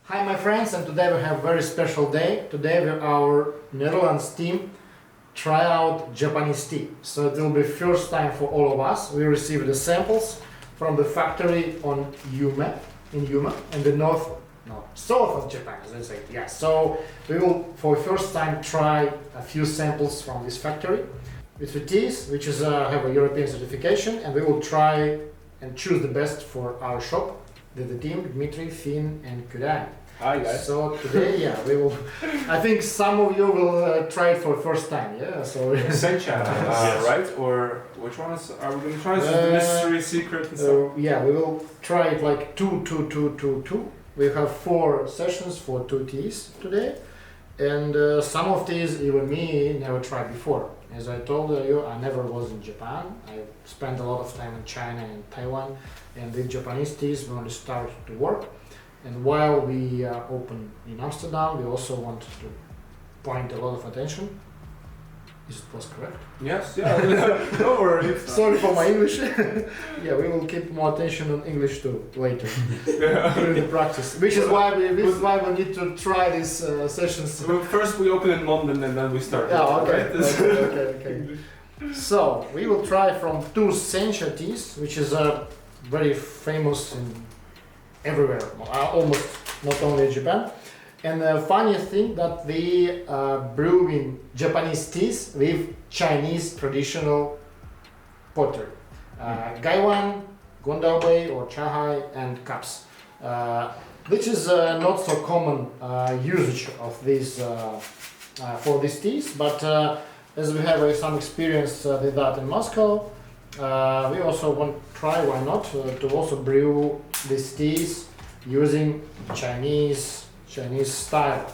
Hi my friends, and today we have a very special day. Today our Netherlands team try out Japanese tea. So it will be first time for all of us. We received the samples from the factory on in Yuma, in the south of Japan, as I say. Yeah, so we will for first time try a few samples from this factory with the teas, which is have a European certification, and we will try and choose the best for our shop. The team, Dmitry, Finn, and Kudan. Hi guys. So today, yeah, we will. I think some of you will try it for the first time. Yeah, so Sencha, Yes. right? Or which ones are we going to try? Is it the mystery, secret, and stuff? yeah, we will try it like two. We have 4 sessions for 2 teas today, and some of these even me never tried before. As I told you, I never was in Japan. I spent a lot of time in China and Taiwan, and the Japanese teas when we start to work. And while we open in Amsterdam, we also want to point a lot of attention. Is it was correct? Yes, yeah. Don't worry. Sorry for my English. Yeah, we will keep more attention on English too later during the practice. Which is why we need to try these sessions. Well, first we open in London and then we start. Yeah, okay. Right? Okay. So we will try from 2 sencha teas, which is very famous in everywhere, almost not only in Japan. And the funny thing that they brewing Japanese teas with Chinese traditional pottery. Gaiwan, Gondaobei or Chahai and cups. Which is not so common usage of these for these teas, but as we have some experience with that in Moscow, we also want to try, why not, to also brew these teas using Chinese style.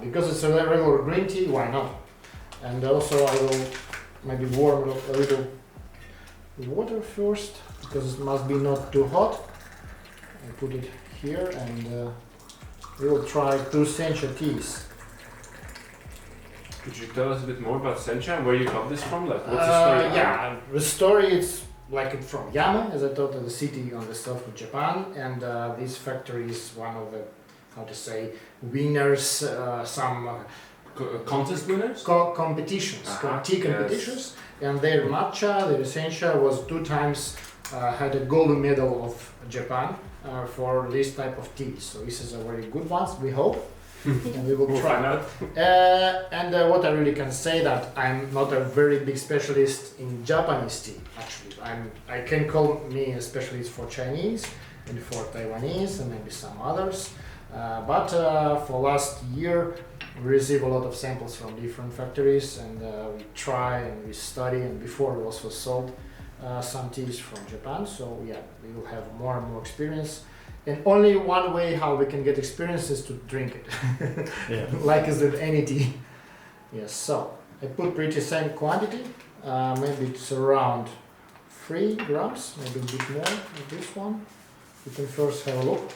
Because it's a regular green tea, why not? And also I will maybe warm a little water first, because it must be not too hot. I put it here, and we will try 2 sencha teas. Could you tell us a bit more about Sencha and where you got this from? Like, what's the story? Yeah, the story is like it from Yama, as I told you, the city on the south of Japan, and this factory is one of the, how to say, winners, some Contest winners? competitions, tea competitions, and their matcha, their sencha was 2 times had a gold medal of Japan for this type of tea. So this is a very good one, we hope. And we will We'll try. find out. And what I really can say that I'm not a very big specialist in Japanese tea. Actually, I can call me a specialist for Chinese and for Taiwanese and maybe some others. But for last year, we receive a lot of samples from different factories, and we try and we study. And before we also sold some teas from Japan. So yeah, we will have more and more experience. And only one way how we can get experience is to drink it. Yeah. Like is with any tea. Yes, so I put pretty same quantity. Maybe it's around 3 grams, maybe a bit more of this one. You can first have a look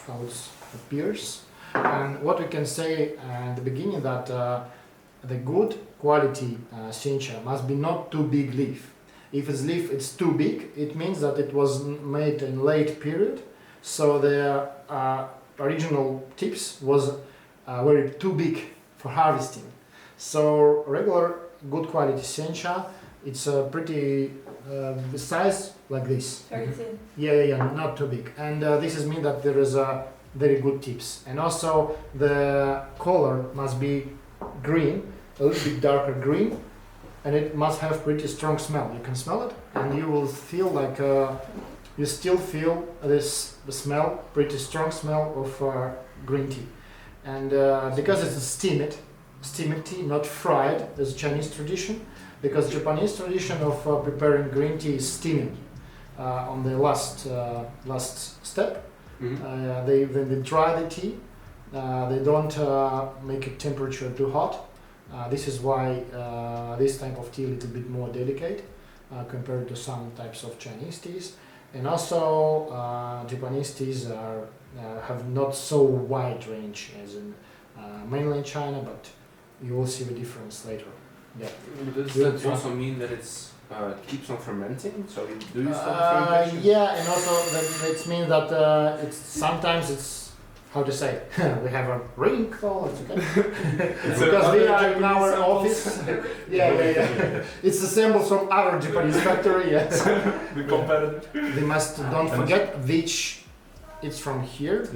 how it appears. And what we can say in the beginning that the good quality sencha must be not too big leaf. If its leaf is too big, it means that it was made in late period, so the original tips was very too big for harvesting. So regular good quality sencha, it's a pretty size like this. Very thin. Yeah, not too big. And this is mean that there is a very good tips. And also the color must be green, a little bit darker green. And it must have pretty strong smell. You can smell it, and you will feel like you still feel the smell, pretty strong smell of green tea. And because it's a steamed tea, not fried as Chinese tradition, because Japanese tradition of preparing green tea is steaming on the last step. Mm-hmm. When they dry the tea, they don't make it temperature too hot. This is why this type of tea is a little bit more delicate compared to some types of Chinese teas. And also Japanese teas have not so wide range as in mainland China, but you will see the difference later. Yeah. Does that also mean that it's keeps on fermenting. So do you stop fermentation? Yeah, and also that means that it's sometimes it's how to say we have a wrinkle. It's okay because we are in our office. yeah. It's the samples from our Japanese factory. Yes. The competitor. We must don't forget which. It's from here. This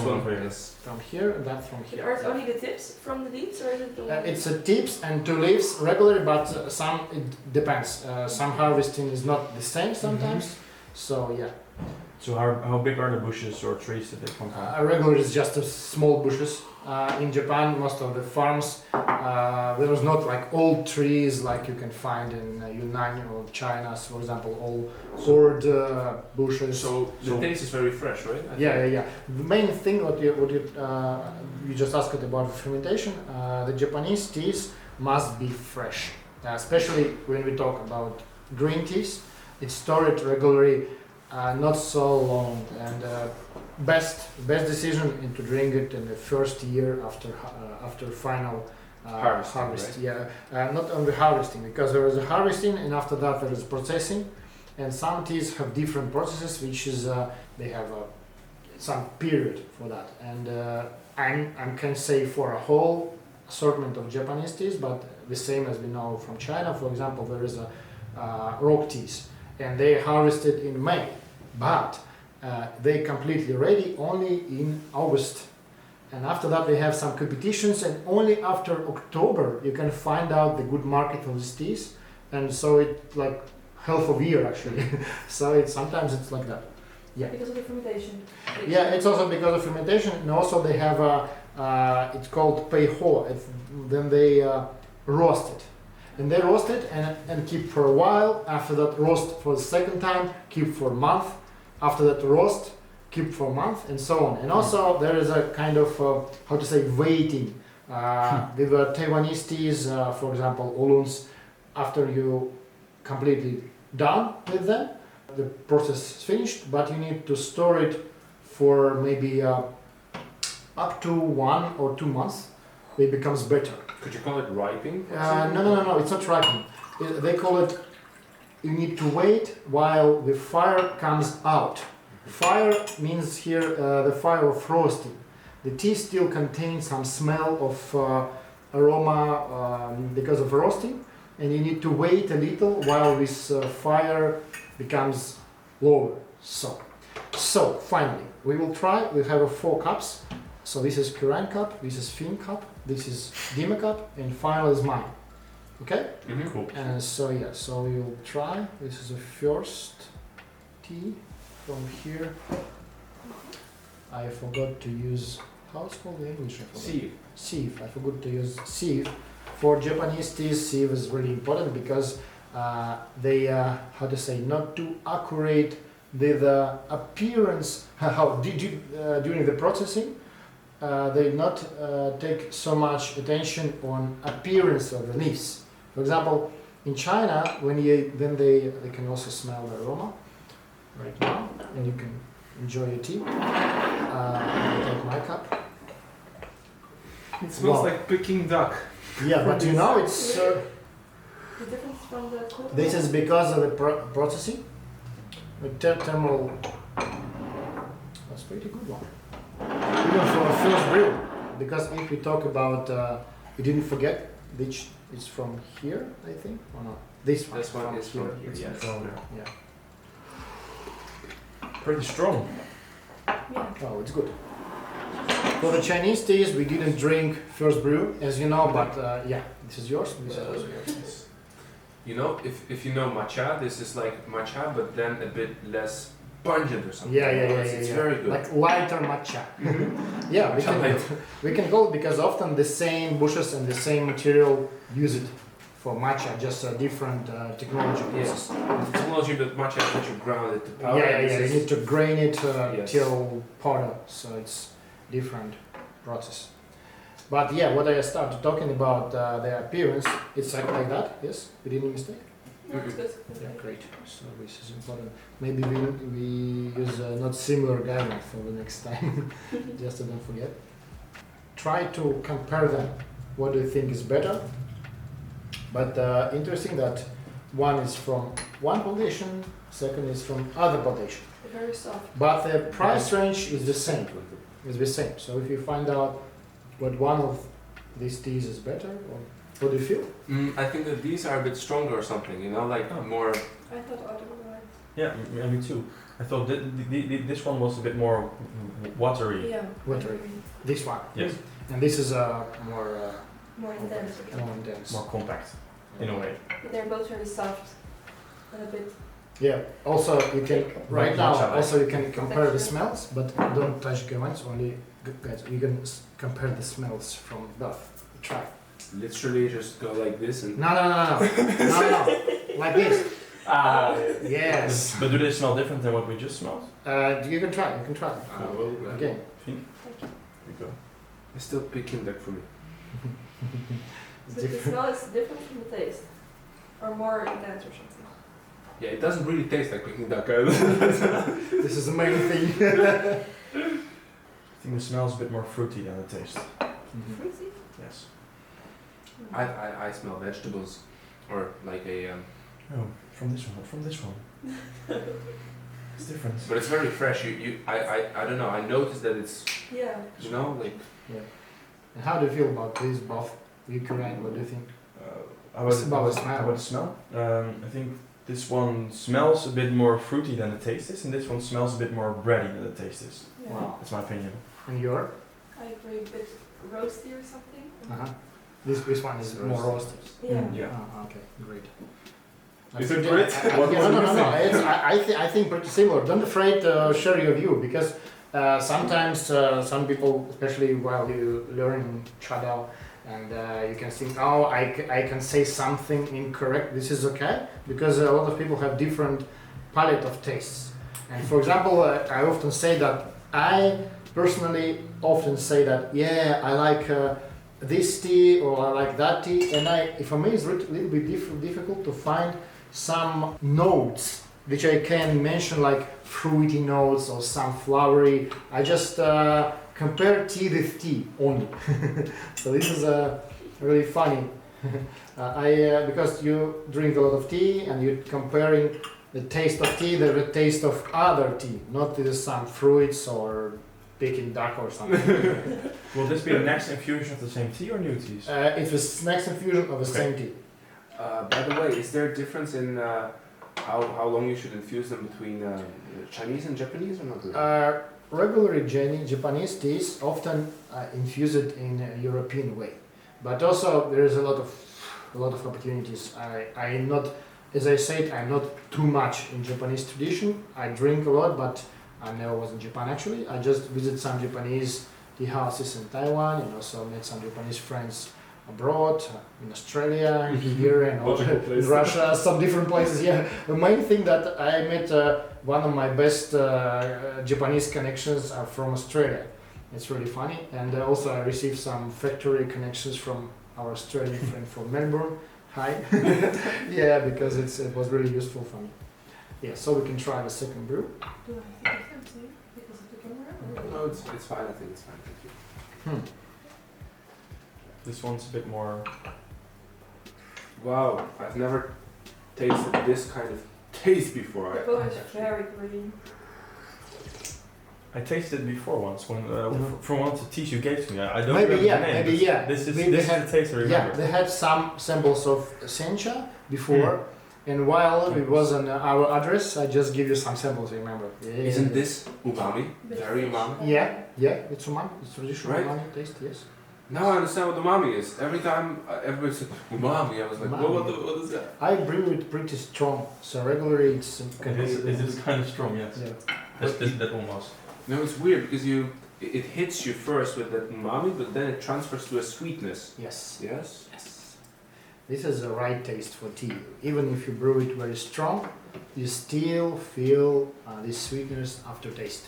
one is from here, and that from here. Are it only the tips from the leaves, or is it the one? It's a tips and 2 leaves regularly, but some it depends. Some harvesting is not the same sometimes. So yeah. So how big are the bushes or trees that they come from? Regular is just a small bushes. In Japan, most of the farms there is not like old trees like you can find in Yunnan or China, for example, all old bushes. So the taste is very fresh, right? Yeah. The main thing what you just asked about fermentation, the Japanese teas must be fresh, especially when we talk about green teas. It's stored regularly, not so long, and best decision to drink it in the first year after final harvest. Right? Yeah, not only harvesting, because there is a harvesting and after that there is processing, and some teas have different processes, which is they have some period for that. And I can say for a whole assortment of Japanese teas, but the same as we know from China, for example, there is a rock teas, and they harvested in May, but they completely ready only in August, and after that they have some competitions, and only after October you can find out the good market of these teas, and so it like half of year actually. So it sometimes it's like that. Yeah. Because of the fermentation. Yeah, it's also because of fermentation, and also they have a it's called peiho. Then they roast it. And they roast it and keep for a while. After that, roast for the second time, keep for a month. After that, roast, keep for a month, and so on. And also, there is a kind of, how to say, waiting. With Taiwanese teas, for example, oolongs, after you completely done with them, the process is finished, but you need to store it for maybe up to 1 or 2 months. It becomes better. Could you call it ripening? No, it's not ripening. They call it, you need to wait while the fire comes out. Fire means here the fire of roasting. The tea still contains some smell of aroma because of roasting, and you need to wait a little while this fire becomes lower. So finally, we will try. We have 4 cups. So this is Kiran cup, this is Finn cup, this is Dima cup, and final is mine. Okay? Mm-hmm. Cool. And so yeah, so we'll try. This is the first tea from here. I forgot to use, how it's called in English? I forgot. Sieve. I forgot to use sieve. For Japanese teas, sieve is really important because they, how to say, not too accurate with the appearance, during the processing. They not take so much attention on appearance of the leaves. For example, in China, they can also smell the aroma right now, and you can enjoy your tea. I take my cup. It smells Wow. like Peking duck. Yeah, but you know it's. The difference from the cold. This is because of the processing. The thermal. That's a pretty good one. Even for a first brew, because if we talk about, we didn't forget which is from here, I think, or not? This one. This one is from here, It's yes. from here, yeah. Pretty strong. Yeah. Oh, it's good. For the Chinese teas, we didn't drink first brew, as you know, but yeah, this is yours. This is also yours. You know, if you know matcha, this is like matcha, but then a bit less pungent or something. Yeah. It's very good. Like lighter matcha. Yeah, we can go because often the same bushes and the same material use it for matcha, just a different technology. Yes. Technology, but matcha is that you ground it to powder. Yeah. This You is- need to grain it Yes. till powder, so it's different process. But yeah, what I started talking about the appearance, it's like that. Yes, we didn't mistake. No, it's good. Yeah, great. So this is important. Maybe we use not similar guideline for the next time, just to don't forget. Try to compare them. What do you think is better? But interesting that one is from one plantation, second is from other plantation. They're very soft. But the price range is the same. It's the same. So if you find out what one of these teas is better, or what do you feel? I think that these are a bit stronger or something, you know, like more. I thought otherwise. Yeah, me too. I thought this one was a bit more watery. Yeah. Watery. This one. Yes. And this is more More intense. more intense. More compact, in a way. But they're both very soft and a bit. Yeah. Also, you can right now. Matcha, Also, you can compare the Texture. smells, but don't touch garments. Only guys. You can compare the smells from both. Try. Literally just go like this and. No, like this. Yes. But do they smell different than what we just smelled? You can try. You can try. Well, Again. Here we go. It's still picking that for me. So the smell is different from the taste, or more intense or something. Yeah, it doesn't really taste like picking duck. This is the main thing. I think the smell is a bit more fruity than the taste. Fruity. Yes. I smell vegetables, or like a. Oh, from this one, from this one. It's different. But it's very fresh. I don't know. I noticed that it's, Yeah. you know, like. Yeah. And how do you feel about these both? You correct. What do you think? How It's about the smell. How about the smell? I think this one smells a bit more fruity than the taste is, and this one smells a bit more bready than the taste is. Yeah. Wow. That's my opinion. And your? I agree, a bit roasty or something. Uh-huh. This one is more roasted. Yeah. Yeah. Okay, great. Is it great? Yeah, What no, do no, you no, no. think? I think pretty similar. Don't afraid to share your view, because sometimes some people, especially while you learn Chadao, and you can think, oh, I can say something incorrect. This is okay, because a lot of people have different palette of tastes. And for example, I often say that I personally often say that, yeah, I like this tea or I like that tea, and for me it's a little bit difficult to find some notes which I can mention, like fruity notes or some flowery. I just compare tea with tea only. So this is really funny. Because you drink a lot of tea and you're comparing the taste of tea with the taste of other tea, not with some fruits or Peking duck or something. Will this be the next infusion of the same tea or new teas? It was next infusion of the same tea. By the way, is there a difference in how long you should infuse them between Chinese and Japanese or not really? Regularly Japanese teas often infuse it in a European way, but also there is a lot of opportunities. I'm not, as I said, I'm not too much in Japanese tradition. I drink a lot, but I never was in Japan actually. I just visit some Japanese tea houses in Taiwan, and also met some Japanese friends abroad, in Australia, here, and also in Russia, some different places. Yeah, the main thing that I met one of my best Japanese connections are from Australia. It's really funny, and also I received some factory connections from our Australian friend from Melbourne. Hi, yeah, because it was really useful for me. Yeah, so we can try the second brew. Do I think it's empty because of the camera? No, it's fine. I think it's fine. Thank you. This one's a bit more. Wow, I've never tasted this kind of taste before. The color is very green. I tasted it before once when from one of the teas you gave to me. I don't Maybe, remember yeah, the name. maybe, but yeah. This is Maybe this they is the taste I remember. Yeah, they had some samples of sencha before, and while it was on our address, I just give you some samples. Remember? Yeah. Isn't this umami? Very umami. Yeah, it's umami. It's traditional Right. umami taste. Yes. Now I understand what umami is. Every time everybody said umami, I was like, Umami. what is that? I brew it pretty strong, so regularly it's. It is kind of strong, yes. Yeah. That one was. No, it's weird because it hits you first with that umami, but then it transfers to a sweetness. Yes. Yes. Yes. This is the right taste for tea. Even if you brew it very strong, you still feel this sweetness aftertaste.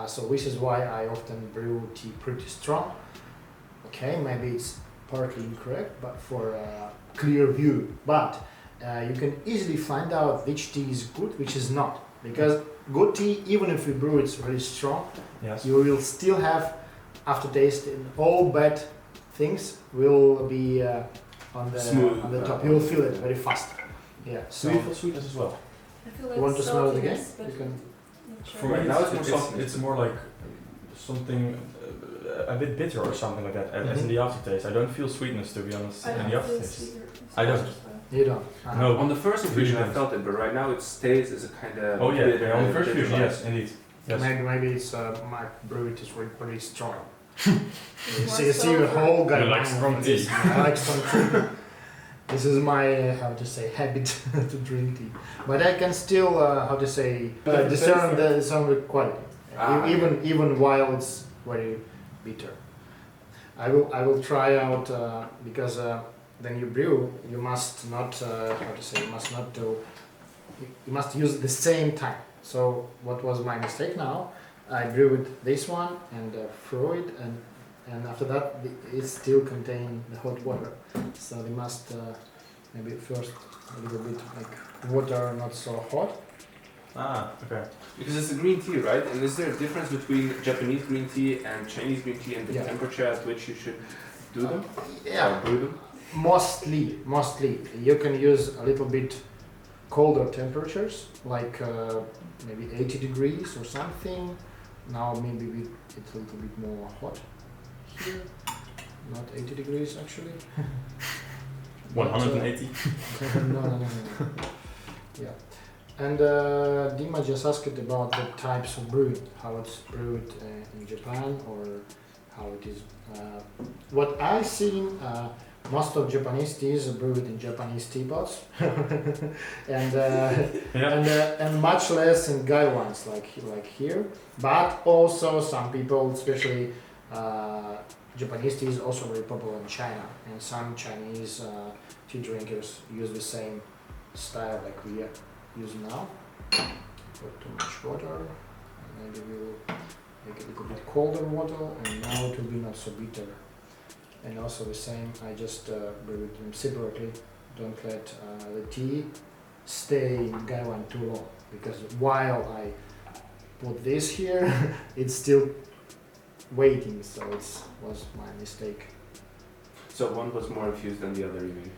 So this is why I often brew tea pretty strong. Okay, maybe it's partly incorrect, but for a clear view. But you can easily find out which tea is good, which is not. Because good tea, even if you brew it very strong, Yes. you will still have aftertaste, and all bad things will be on the Smooth. top. You will feel it very fast. Yeah. Do So you feel sweetness as well? I feel like you want to smell it again? saltiness, but You can. not sure. For me, Right now it's, it's more soft. it's more like something a bit bitter or something like that, as in the aftertaste. I don't feel sweetness, to be honest, I in the don't feel aftertaste. sweeter. I don't. You don't. No. On the first infusion, I Really felt it, but right now it stays as a kind of. Oh yeah, on the first fusion, yes, indeed. Yes. Maybe it's my brew it is pretty strong. More You see the sulfur. whole guy. You like strong tea. I like strong tea. This is my how to say habit to drink tea, but I can still how to say discern the some quality, even while it's very bitter. I will try out because when you brew, you must not how to say you must not do you must use the same time. So what was my mistake now? I brewed this one and threw it and after that it still contained the hot water. So they must maybe first a little bit like water not so hot. Ah, okay. Because it's a green tea, right? And is there a difference between Japanese green tea and Chinese green tea and the Yeah. temperature at which you should do them? Yeah, Or brew them? mostly you can use a little bit colder temperatures like maybe 80 degrees or something. Now maybe it's a little bit more hot here, not 80 degrees actually. 180. No. Yeah. And Dima just asked about the types of brewing, how it's brewed in Japan or how it is. What I've seen, most of Japanese teas are brewed in Japanese teapots, and and much less in Gai ones like here. But also some people, especially Japanese tea, is also very popular in China, and some Chinese tea drinkers use the same style like we use now. Put too much water, and maybe we'll make a little bit colder water, and now it will be not so bitter. And also the same, I just brew them separately. Don't let the tea stay in Gaiwan too long, because while I put this here, it's still waiting, so it was my mistake. So one was more infused than the other, you mean?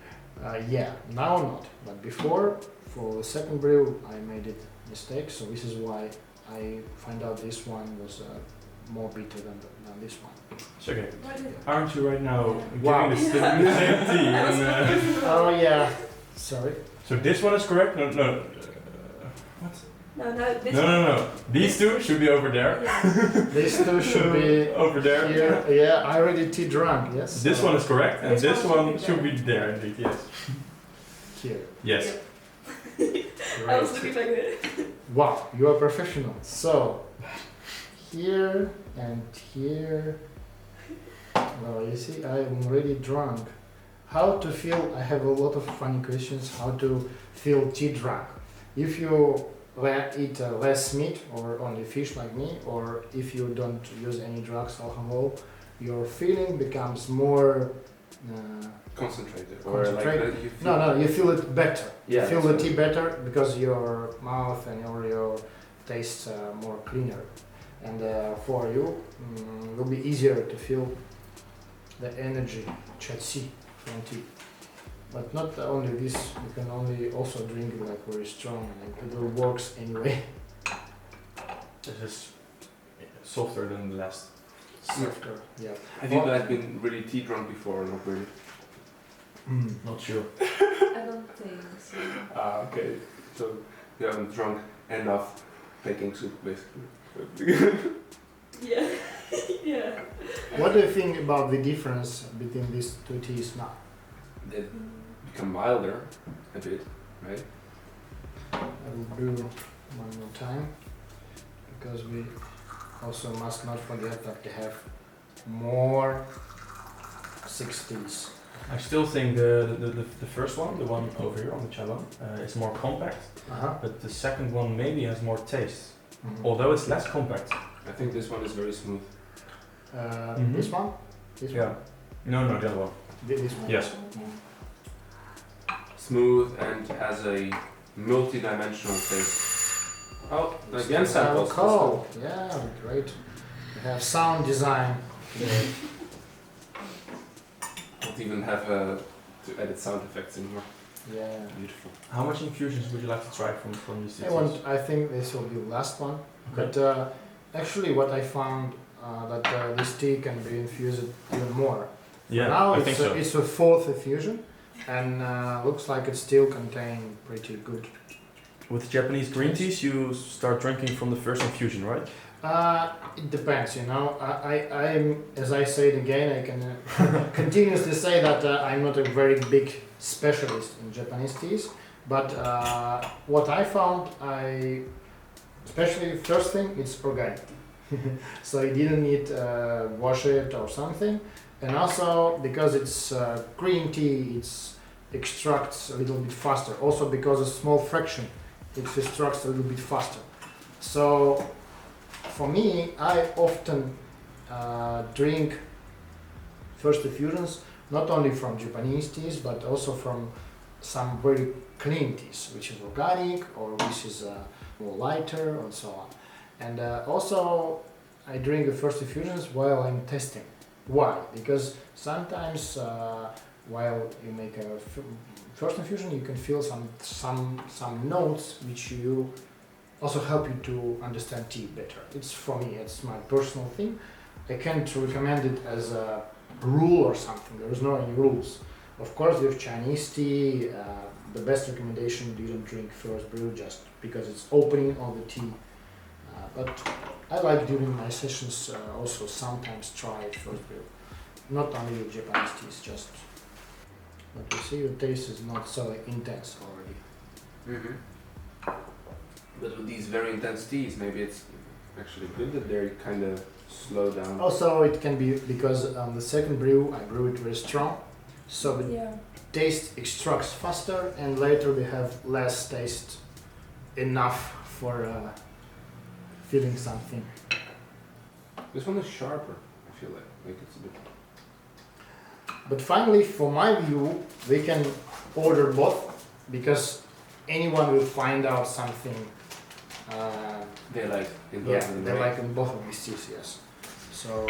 Yeah, now not, but before, for the second brew, I made it mistake, so this is why I find out this one was more bitter than this one. It's okay. Why did- Aren't you right now Wow. giving the same tea? And, Oh yeah, sorry. so this one is correct? No. What? No, this No. These two should be over there. Yeah. These two should be Over there. here. Yeah, I already tea drunk, yes. This so one is correct, and This this one one should be there indeed. Yes. here. Yes. I was looking like that. Wow, you are professional. So, here and here. Well, you see, I'm already drunk. How to feel? I have a lot of funny questions. How to feel tea drunk? If you eat less meat or only fish like me, or if you don't use any drugs, alcohol, your feeling becomes more. Concentrated. Concentrated. You feel No, you feel it better. Yeah, You feel the that's tea better because your mouth and your taste more cleaner, and for you it will be easier to feel the energy chatsi from tea. But not only this, you can only also drink it like very strong, and it will works anyway. This is softer than the last. Softer, yeah. Have you guys been really tea drunk before or not really? Not sure. I don't think so. Okay. So you haven't drunk enough baking soup, basically. Yeah. Yeah. What do you think about the difference between these two teas now? They become milder a bit, right? I will brew one more time because we also must not forget that they have more 60s. I still think the first one, the one over here on the chalon, is more compact, but the second one maybe has more taste, although it's less compact. I think this one is very smooth. This one? This Yeah. one? No, the other one. This one? Yes. Smooth and has a multi-dimensional taste. Oh, again samples. Cool. Yeah, great. We have sound design. Don't even have to edit sound effects anymore. Yeah. Beautiful. How much infusions would you like to try from these teas? I think this will be the last one. Okay. But actually, what I found that this tea can be infused even more. Yeah, Now I it's think so. it's a fourth infusion, and looks like it still contains pretty good. With Japanese green teas, you start drinking from the first infusion, right? It depends, you know. I'm, as I say it again, I can continuously say that I'm not a very big specialist in Japanese teas, but what I found, especially first thing, it's organic. So you didn't need wash it or something, and also because it's green tea, it extracts a little bit faster. Also because a small fraction, it extracts a little bit faster. So for me, I often drink first infusions not only from Japanese teas but also from some very clean teas, which is organic or which is more lighter and so on. And also I drink the first infusions while I'm testing. Why? Because sometimes while you make a first infusion, you can feel some notes which you also help you to understand tea better. It's for me, it's my personal thing. I can't recommend it as a rule or something. There is no any rules. Of course, with Chinese tea, the best recommendation you don't drink first brew just because it's opening on the tea. But I like during my sessions also sometimes try it first brew. Not only with Japanese teas, just. But you see, the taste is not so intense already. Mm-hmm. But with these very intense teas, maybe it's actually good that they're kind of slow down. Also, it can be because on the second brew, I brew it very strong, so the taste extracts faster, and later we have less taste, enough for feeling something. This one is sharper, I feel like it's a bit. But finally, for my view, we can order both because anyone will find out something. They like in both Yeah, of them, they right? like in both of these teas, yes. So,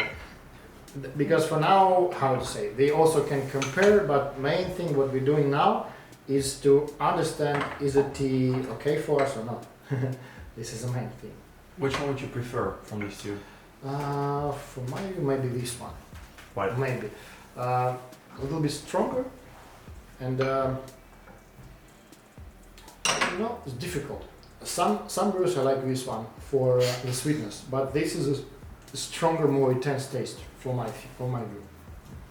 because for now, how to say, they also can compare, but main thing what we're doing now is to understand is the tea okay for us or not. This is the main thing. Which one would you prefer from these two? For my view, maybe this one. Why? Maybe. A little bit stronger, and you know, it's difficult. Some brews I like this one for the sweetness, but this is a stronger, more intense taste for my view.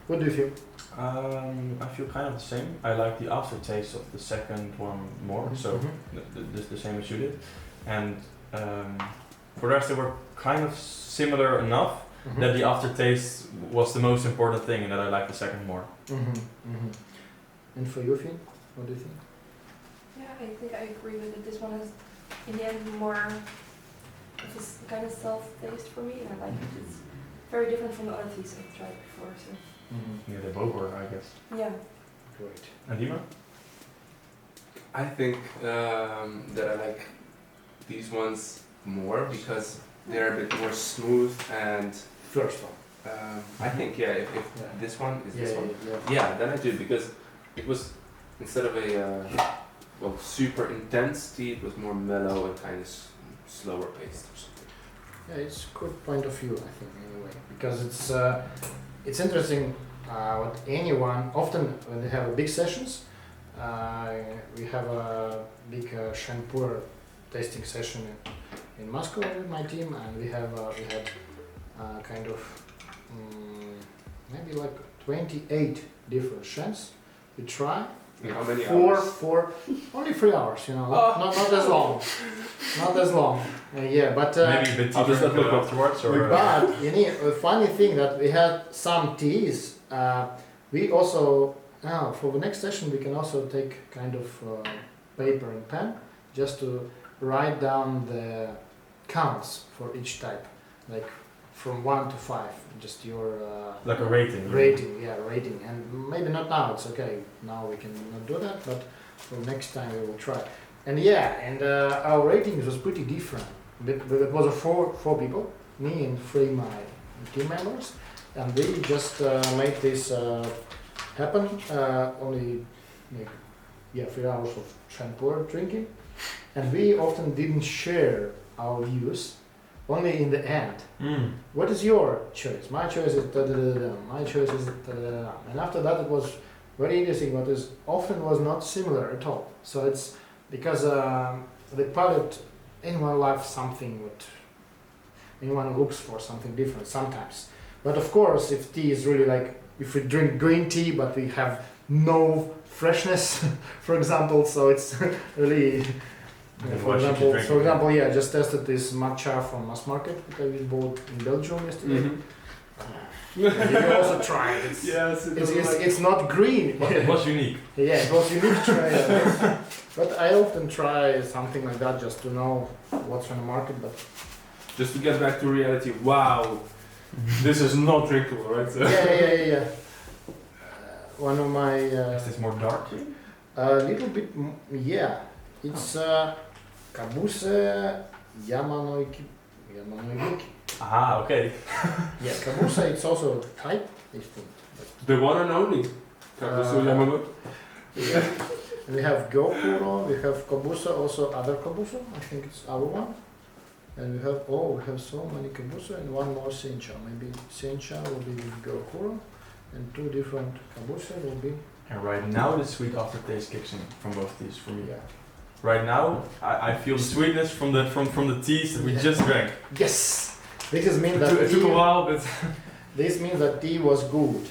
What do you feel? I feel kind of the same. I like the aftertaste of the second one more, so the same as you did. And for the rest, they were kind of similar enough that the aftertaste was the most important thing, and that I like the second more. And for you, Finn, what do you think? Yeah, I think I agree with it. This one has, in the end, more of this kind of soft taste for me, and I like it. It's very different from the other teas I've tried before. So Yeah, they both were, I guess. yeah. Great. And Dima? I think that I like these ones more because they're a bit more smooth and. First one. I think if this one is this one. Yeah, then I do because it was instead of a super intense tea, it was more mellow and kind of slower paced or something. Yeah, it's a good point of view, I think, anyway, because it's interesting what anyone, often when they have big sessions, we have a big shampoo tasting session in Moscow with my team, and we had kind of maybe like 28 different shams. We try. And how many hours? For only 3 hours, you know, not as long, not as long. Yeah, but Maybe a bit how does that look afterwards, or? but you know, a funny thing that we had some teas. We also for the next session we can also take kind of paper and pen just to write down the counts for each type, like from 1 to 5, just your Like a rating. rating. And maybe not now, it's okay. Now we can not do that, but for next time we will try. And our ratings was pretty different. But it was a four people, me and 3 my team members, and we just made this happen. Only 3 hours of transport drinking, and we often didn't share our views. Only in the end. What is your choice? My choice is da da da da. My choice is da da da da. And after that, it was very interesting. What is often was not similar at all. So it's because the palate, anyone likes something. What anyone looks for something different sometimes. But of course, if tea is really like if we drink green tea, but we have no freshness, for example, so it's really. For example, I just tested this matcha from mass market that we bought in Belgium yesterday. You can also try it. It's not green. But it was unique. Yeah, it was unique try. But I often try something like that just to know what's on the market. But just to get back to reality, wow, this is not drinkable, right? So yeah. One of my. Is this more dark? A little bit, yeah. It's Kabuse Yamanoiki. Ah, okay. Yeah, Kabuse, it's also type, I think. the one and only Kabusu Yamamoto. Yeah. We have Gokuro, we have Kabusa, also other Kabusa, I think it's our one. And we have so many Kabusa and one more Sencha. Maybe Sencha will be with Gokuro and 2 different Kabusa will be. And right now the sweet aftertaste kicks in from both these for me. Yeah. Right now I feel the sweetness from the teas that we just drank. Yes! This is mean that It took a while, but this means that tea was good.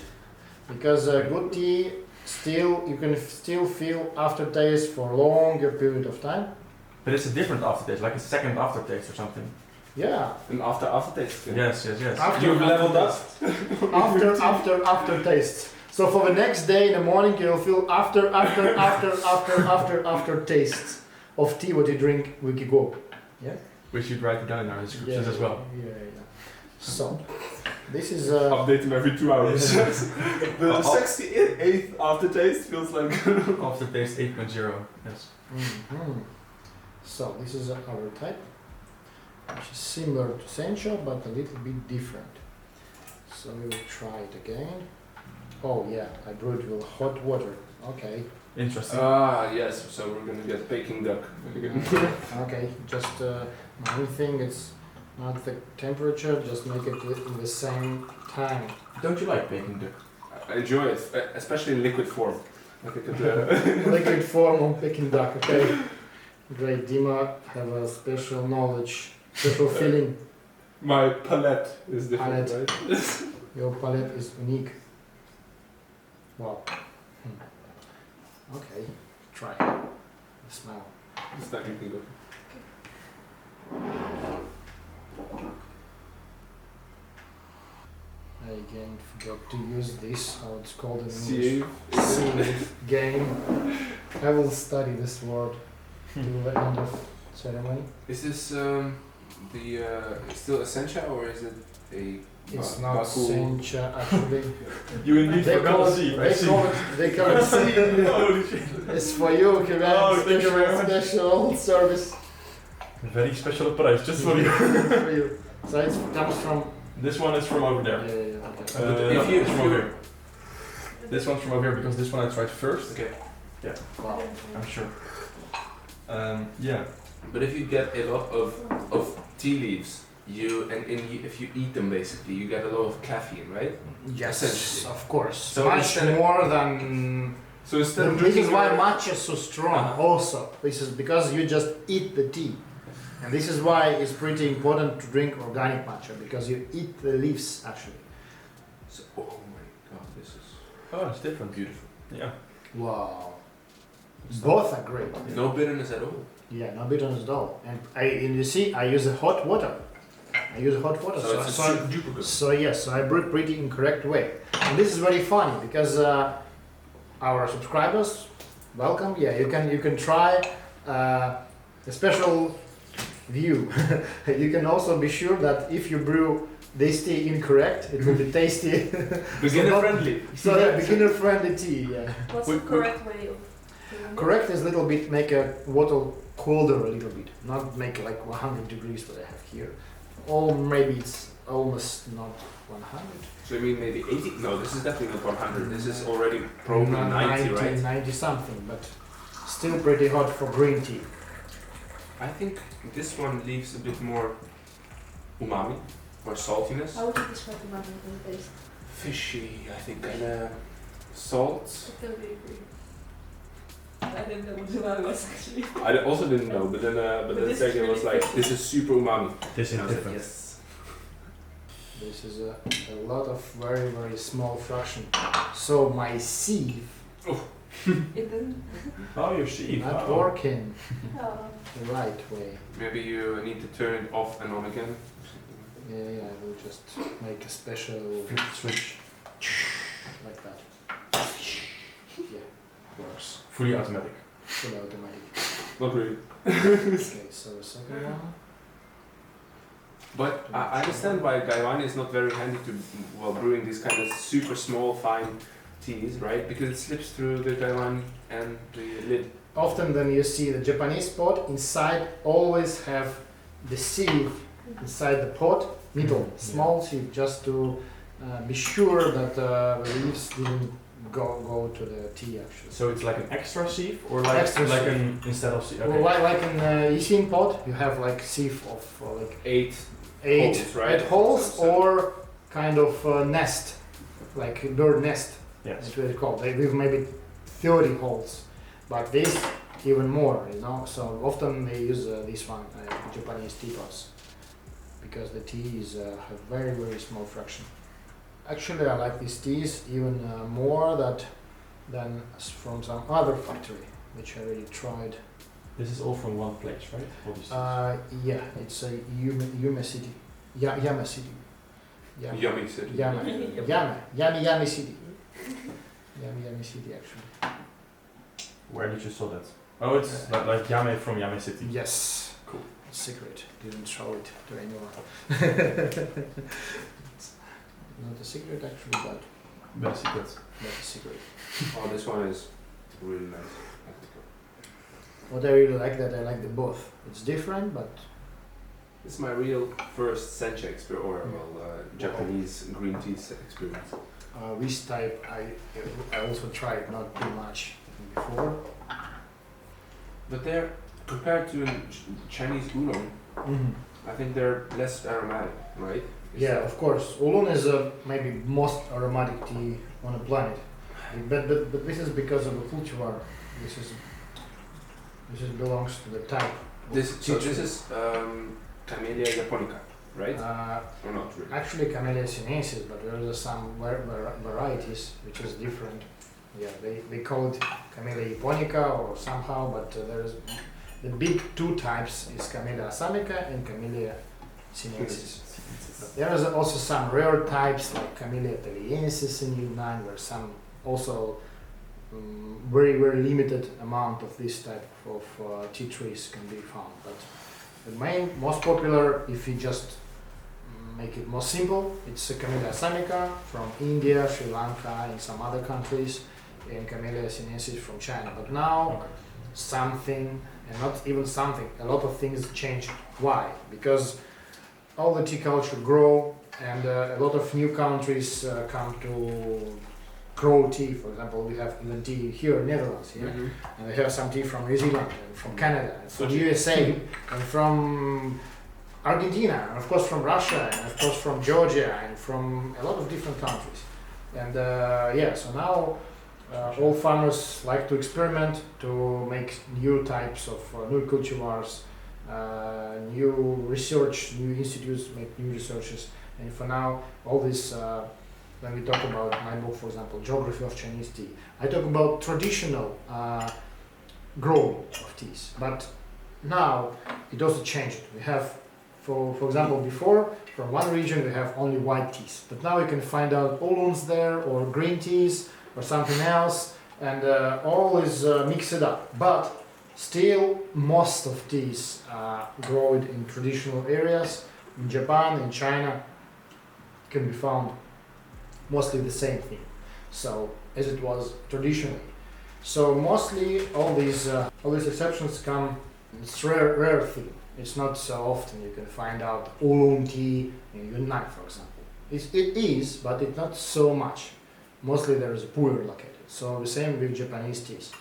Because good tea you can still feel aftertaste for a longer period of time. But it's a different aftertaste, like a second aftertaste or something. Yeah. And aftertaste. Yeah. Yes. You've leveled up. Aftertaste. So for the next day in the morning you'll feel after taste of tea what you drink Wikigo. Yeah. We should write it down in our descriptions as well. Yeah. So this is Update them every 2 hours. The 68th aftertaste feels like Aftertaste 8.0. Yes. So this is our type, which is similar to Sencha but a little bit different. So we will try it again. Oh yeah, I brewed it with hot water. Okay. Interesting. Yes, so we're gonna get Peking duck. Okay, just my only thing is not the temperature, just make it in the same time. Don't you like baking duck? I enjoy it, especially in liquid form. Like I could, Liquid form of Peking duck, okay. Great, Dima have a special knowledge, special feeling. My palate is different, Palate. right? Your palate is unique. Wow. Okay, try. The smell. This time you can go. I again forgot to use this, how it's called in English. Sieve. Sieve game. I will study this word till the end of ceremony. Is this still a sencha or is it a It's not Sencha actually. You indeed They forgot call to it, see. they call it Sieve. Holy shit. It's for you, Kiran. Oh, thank you very much. Special service. Very special price, just for you. For you. So it comes from. This one is from over there. Yeah. Okay. If you- It's from over here. This one's from over here because this one I tried first. Okay. Wow. I'm sure. Yeah. But if you get a lot of tea leaves, if you eat them basically, you get a lot of caffeine, right? Yes, Essentially. of course. So Much instead- more than. So instead of This drinking is why your- matcha is so strong. Also, this is because you just eat the tea, and this is why it's pretty important to drink organic matcha because you eat the leaves actually. So, oh my god, this is Oh, it's different. beautiful. Yeah. Wow. Both are great. No bitterness at all. Yeah, no bitterness at all. And you see, I use hot water. So it's a super duper good. So yes, so I brew it pretty incorrect way. And this is very funny because our subscribers, welcome. Yeah, you can try a special view. You can also be sure that if you brew this tea incorrect, it will be tasty. Beginner friendly. So yeah, beginner friendly tea. Yeah. What's the correct way of doing it? Correct is a little bit make a water colder a little bit, not make like 100 degrees what I have here. Or maybe it's almost not 100. So you mean maybe 80? No, this is definitely not 100. This is already probably 90, right? 90 something, but still pretty hot for green tea. I think this one leaves a bit more umami or saltiness. How would you describe the umami in the taste? Fishy, I think, and salt. I totally agree. I didn't know what umami was actually. I also didn't know, but then this second is was really like, this is super umami. This is And I was like, different. yes. This is a lot of very, very small fraction. So my sieve It didn't. Oh, your sheep. not Oh. working Oh. the right way. Maybe you need to turn it off and on again. Yeah, I will just make a special Switch. like that. Yeah, works. Fully automatic. Full automatic. Not really. Okay, so the second one. But I understand why Gaiwan is not very handy to, well, brewing these kind of super small, fine teas, right? Because it slips through the Gaiwan and the lid. Often then you see the Japanese pot inside always have the sieve inside the pot, middle, small sieve, just to be sure that the leaves didn't go to the tea actually. So it's like an extra sieve, or like Extra like sieve. an instead of sieve. Well, Okay. like in Ising pot, you have like sieve of like 8 eight holes, right? eight holes So- or kind of nest, like a bird nest. Yes. That's what it's called. They have maybe 30 holes, but this even more, you know. So often they use this one, Japanese teapots, because the tea is have very small fraction. Actually, I like these teas even more than from some other factory, which I already tried. This is all from one place, right? All these things. Yeah, it's a Yume City, Yama City. Yummy city. Yami City. Yami City actually. Where did you saw that? Oh, it's like Yame from Yame City. Yes. Cool. Secret. Didn't show it to anyone. It's not a secret actually, but Best secret. that's a secret. Oh, this one is really nice. What I really like that I like the both. It's different, but This is my real first sencha experience, or Japanese green tea experience. this type I also tried not too much before. But they're, compared to Chinese oolong, I think they're less aromatic, right? Yeah, of course. Oolong is maybe most aromatic tea on the planet, but this is because of the cultivar. This is belongs to the type. So this is Camellia japonica, right? Or not really? Actually, Camellia sinensis, but there are some varieties which is different. Yeah, they call it Camellia japonica or somehow, but there is the big two types is Camellia assamica and Camellia sinensis. But there is also some rare types like Camellia thaliensis in Yunnan, where some also very limited amount of this type of tea trees can be found. But the most popular, if you just make it more simple, it's Camellia assamica from India, Sri Lanka, and some other countries, and Camellia sinensis from China. But now something, and not even something, a lot of things changed. Why? Because all the tea culture grow, and a lot of new countries come to grow tea. For example, we have even tea here in Netherlands, yeah? And we have some tea from New Zealand, and from Canada, and from USA, and from Argentina, and of course from Russia, and of course from Georgia, and from a lot of different countries. And so now all farmers like to experiment to make new types of new cultivars, new research, new institutes make new researches. And for now, all this, when we talk about my book, for example, Geography of Chinese Tea, I talk about traditional growing of teas. But now it also changed. We have, for example, before from one region we have only white teas, but now you can find out oolongs there, or green teas, or something else, and all is mixed up. But still, most of teas grow in traditional areas. In Japan, in China, can be found mostly the same thing. So as it was traditionally. So mostly all these exceptions come. It's rare thing. It's not so often you can find out oolong tea in Yunnan, for example. It is, but it's not so much. Mostly there is a pu'er located. So the same with Japanese teas.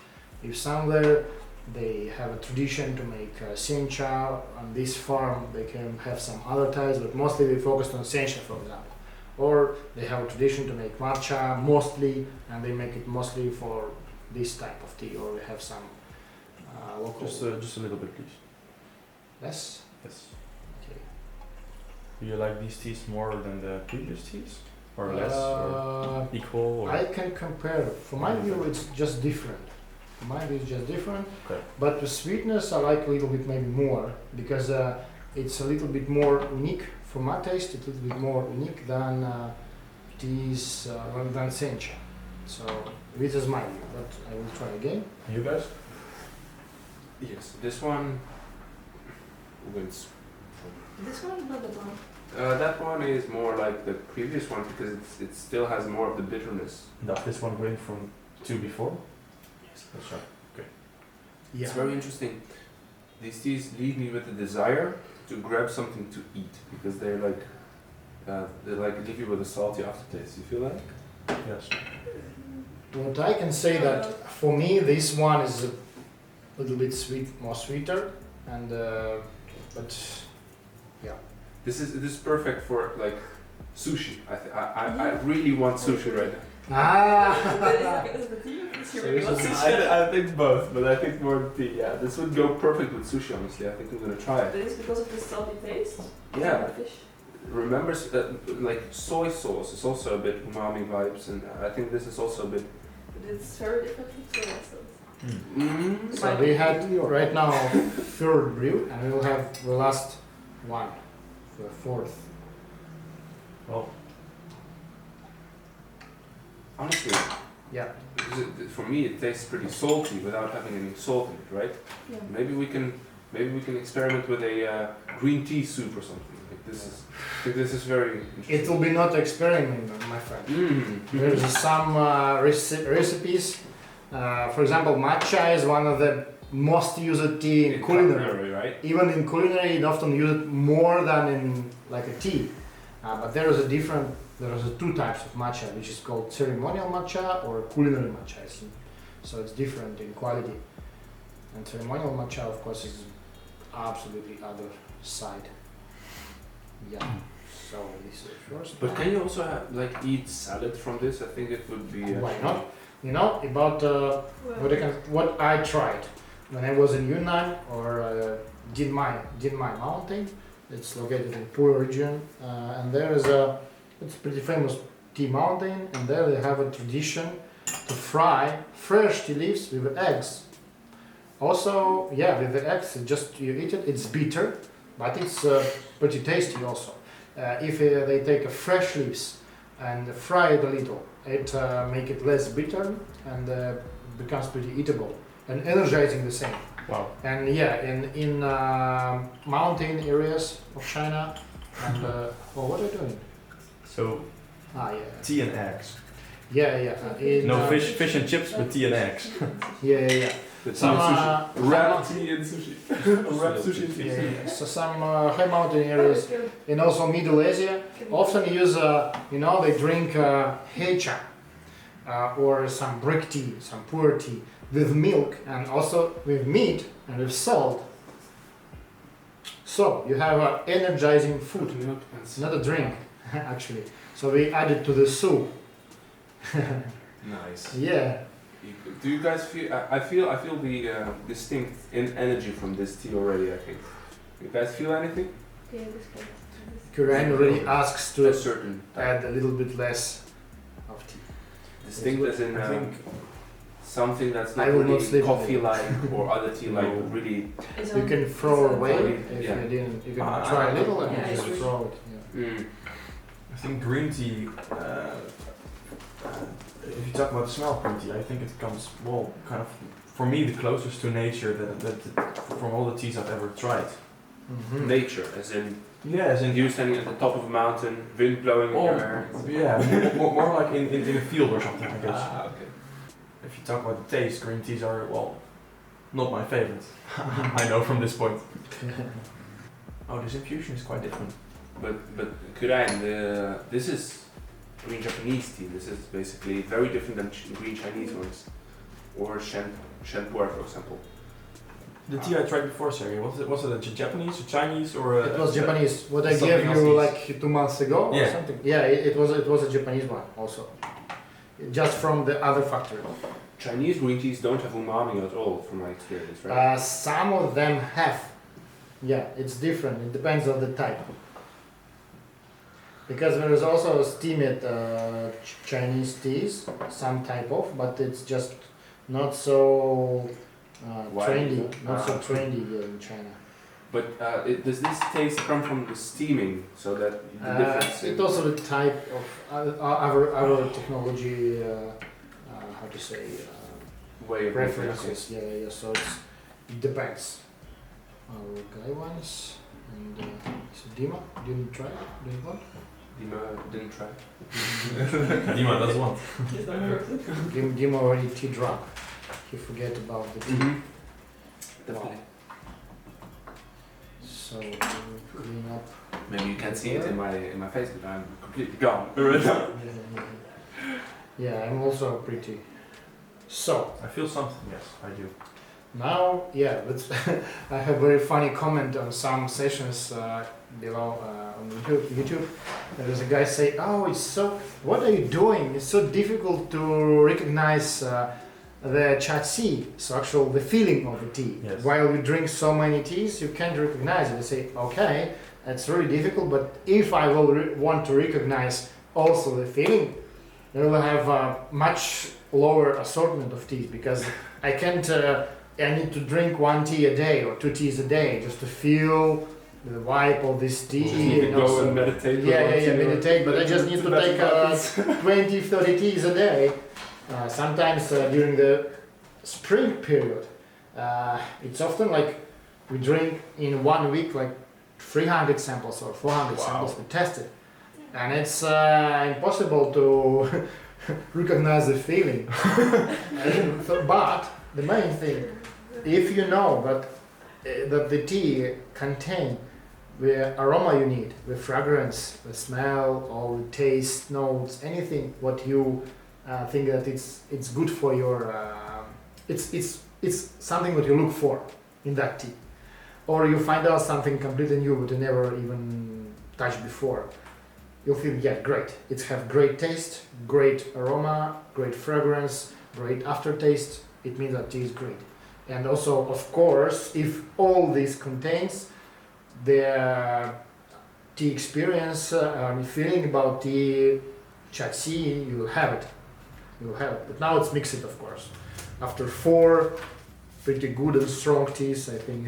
If somewhere they have a tradition to make sencha. On this farm, they can have some other ties, but mostly they focused on sencha, for example. Or they have a tradition to make matcha mostly, and they make it mostly for this type of tea. Or they have some local. Just a little bit, please. Less. Yes. Okay. Do you like these teas more than the previous teas? Or less? Or equal? Or? I can compare. For my view, it's just different. For my view, it's just different. Okay. But the sweetness, I like a little bit maybe more because it's a little bit more unique. For my taste, it's a little bit more unique than teas than sencha. So this is my view, but I will try again. And you guys? Yes, this one wins. This one, not that one. That one is more like the previous one because it still has more of the bitterness. Does this one win from two before? Yes, that's right. Okay. Yeah. It's very interesting. These teas leave me with the desire to grab something to eat because they leave you with a salty aftertaste. You feel that? Yes. What I can say that for me, this one is a little bit more sweeter, and but yeah. This is perfect for like sushi. I really want sushi right now. Ah. Is the tea? Is your So this is- I think both, but I think more tea. Yeah, this would go perfect with sushi. Honestly, I think I'm gonna try But it. it's because of the salty taste? Yeah. Of the fish? Remember, like soy sauce is also a bit umami vibes, and I think this is also a bit. But it's very different from soy sauce. Mm. So we had right now third brew, and we will have the last one, the fourth. Well, Honestly, Yeah. for me it tastes pretty salty without having any salt in it, right? Yeah. Maybe we can experiment with a green tea soup or something. Like I think this is very interesting. It will be not experiment, my friend. Mm. There's some recipes. For example, matcha is one of the most used tea in culinary. right? Even in culinary, it often used more than in like a tea. But there is two types of matcha, which is called ceremonial matcha or culinary matcha. I think. So it's different in quality. And ceremonial matcha, of course, is absolutely other side. Yeah. So this is first. But can you also eat salad from this? I think it would be. Why not? You know about what I tried when I was in Yunnan or Jinmai Mountain. It's located in Puro region, and there is it's pretty famous tea mountain, and there they have a tradition to fry fresh tea leaves with eggs. Also, yeah, with the eggs, just you eat it. It's bitter, but it's pretty tasty also. If they take a fresh leaves and fry it a little, it make it less bitter and becomes pretty eatable and energizing the same. wow. And yeah, in mountain areas of China, and what are you doing? So, Yeah, tea and eggs. yeah. In, No fish and chips, but tea and eggs. Yeah. But Some wrap tea and sushi. Wrap sushi and tea. yeah. So some high mountain areas, and also Middle Asia, often use they drink heicha or some brick tea, some pu'er tea with milk and also with meat and with salt. So you have energizing food, not a drink actually. So we add it to the soup. Nice. Yeah. Do you guys feel? I feel the distinct energy from this tea already. I think. You guys feel anything? Yeah, this guy. Karen already asks A to certain add a little bit less of tea. distinct as in I think something that's I not will not really sleep on coffee it. like or other tea like, but really. You can throw away if Yeah. you didn't. You can Ah, try a little and yeah, you just it's throw it. Yeah. Mm. I think green tea. If you talk about the smell of green tea, I think it comes kind of for me the closest to nature that from all the teas I've ever tried. Mhm. Nature, as in Yeah, as in you standing at the top of a mountain, wind blowing in your hair. yeah, more like in a field or something, I guess. Okay. If you talk about the taste, green teas are not my favorite. I know from this point. Oh, this infusion is quite different. But Kurein, this is green Japanese tea. This is basically very different than green Chinese ones, or Shen pu'er, for example. The tea I tried before, Sergey, was it a Japanese, or Chinese, or a... It was Japanese. What I something gave else you is- like 2 months ago or Yeah. something. Yeah, it was a Japanese one also. Just from the other factory. Chinese green teas don't have umami at all, from my experience, right? Some of them have. Yeah, it's different. It depends on the type. Because there is also steamed Chinese teas, some type of, but it's just not so Why trendy. is it? Not so trendy here in China. But does this taste come from the steaming, so that the difference? It's also the type of our technology. How to say? Way of making it. Preferences. Yeah. So it depends. Our guy ones and so Dima didn't try it. Didn't want. Dima didn't try. Dima does want. Is that correct? Dima already tea drunk. He forget about the tea. Definitely. So we clean up. Maybe you can't see it in my face, but I'm completely gone right now. Yeah, I'm also pretty. So I feel something, yes, I do. now, yeah, let's I have very funny comment on some sessions below on YouTube. There's a guy say, "Oh, it's so. What are you doing? It's so difficult to recognize the chatsi, so actual the feeling of the tea. Yes. While you drink so many teas, you can't recognize it." I say, "Okay, that's really difficult. But if I will want to recognize also the feeling, then we'll have a much lower assortment of teas because I can't." I need to drink 1 tea a day or 2 teas a day just to feel the vibe of this tea. You need to and also- go and meditate. with yeah, one tea or- meditate, but I just need to take 20, 30 teas a day. Sometimes during the spring period, it's often like we drink in 1 week like 300 samples or 400 Wow. samples we tested. And it's impossible to recognize the feeling. But the main thing, if you know that the tea contain the aroma you need, the fragrance, the smell, or the taste notes, anything what you think that it's good for your, it's something that you look for in that tea, or you find out something completely new that you never even touched before. You'll feel, yeah, great. It have great taste, great aroma, great fragrance, great aftertaste. It means that tea is great. And also, of course, if all this contains the tea experience, feeling about tea, chatsi, you will have it. You will have it. But now it's mixed, of course. After 4 pretty good and strong teas, I think.